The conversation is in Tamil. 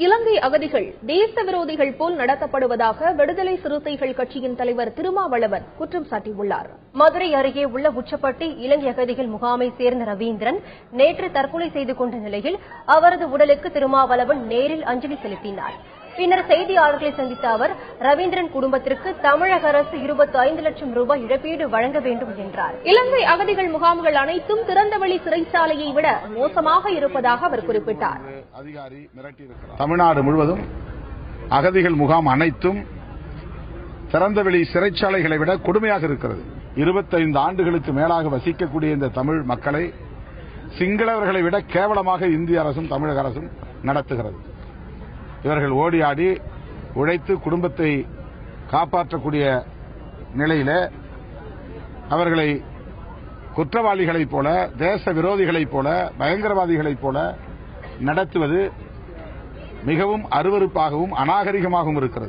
இலங்கை அகதிகள் தேச விரோதிகள் போல் நடத்தப்படுவதாக விடுதலை சிறுத்தைகள் கட்சியின் தலைவர் திருமாவளவன் குற்றம் சாட்டியுள்ளார். மதுரை அருகே உள்ள உச்சப்பட்டி இலங்கை அகதிகள் முகாமை சேர்ந்த ரவீந்திரன் நேற்று தற்கொலை செய்து கொண்ட நிலையில் அவரது உடலுக்கு திருமாவளவன் நேரில் அஞ்சலி செலுத்தினார். பின்னர் செய்தியாளர்களை சந்தித்த அவர் ரவீந்திரன் குடும்பத்திற்கு தமிழக அரசு 25 லட்சம் ரூபாய் இழப்பீடு வழங்க வேண்டும் என்றார். இலங்கை அகதிகள் முகாம்கள் அனைத்தும் திறந்தவெளி சிறைச்சாலையை விட மோசமாக இருப்பதாக அவர் குறிப்பிட்டார். தமிழ்நாடு முழுவதும் அகதிகள் முகாம் அனைத்தும் திறந்தவெளி சிறைச்சாலைகளை விட கொடுமையாக இருக்கிறது. 25 ஆண்டுகளுக்கு மேலாக வசிக்கக்கூடிய இந்த தமிழ் மக்களை சிங்களவர்களை விட கேவலமாக இந்திய அரசும் தமிழக அரசும் நடத்துகிறது. இவர்கள் ஓடி ஆடி உழைத்து குடும்பத்தை காப்பாற்றக்கூடிய நிலையில அவர்களை குற்றவாளிகளைப் போல, தேச விரோதிகளைப் போல, பயங்கரவாதிகளைப் போல நடத்துவது மிகவும் அருவருப்பாகவும் அநாகரிகமாகவும் இருக்கிறது.